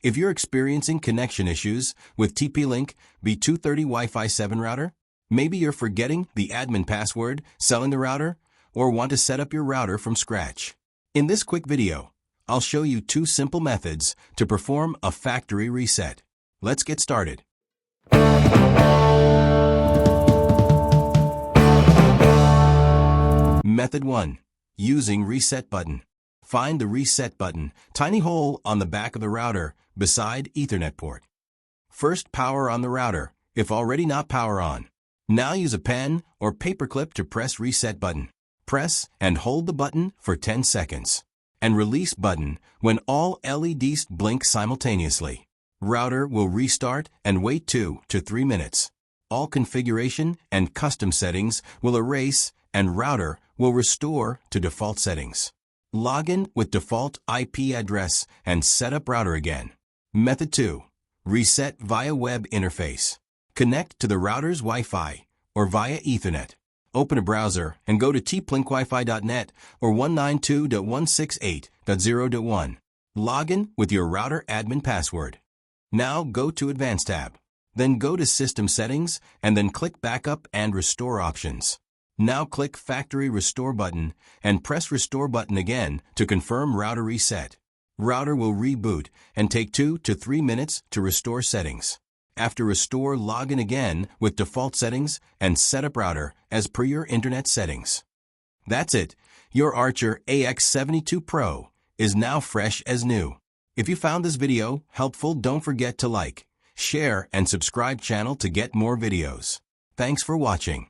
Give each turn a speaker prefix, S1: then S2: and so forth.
S1: If you're experiencing connection issues with TP-Link BE230 Wi-Fi 7 router, maybe you're forgetting the admin password, selling the router, or want to set up your router from scratch. In this quick video, I'll show you 2 simple methods to perform a factory reset. Let's get started. Method 1. Using reset button. Find the reset button, tiny hole on the back of the router, beside Ethernet port. First, power on the router, if already not power on. Now use a pen or paperclip to press reset button. Press and hold the button for 10 seconds. And release button when all LEDs blink simultaneously. Router will restart and wait 2 to 3 minutes. All configuration and custom settings will erase and router will restore to default settings. Login with default IP address and set up router again. Method 2. Reset via web interface. Connect to the router's Wi-Fi or via Ethernet. Open a browser and go to tplinkwifi.net or 192.168.0.1. Login with your router admin password. Now go to Advanced tab. Then go to System Settings and then click Backup and Restore options. Now click Factory Restore button and press Restore button again to confirm router reset. Router will reboot and take 2 to 3 minutes to restore settings. After restore, log in again with default settings and set up router as per your internet settings. That's it. Your Archer AX72 Pro is now fresh as new. If you found this video helpful, don't forget to like, share, and subscribe channel to get more videos. Thanks for watching.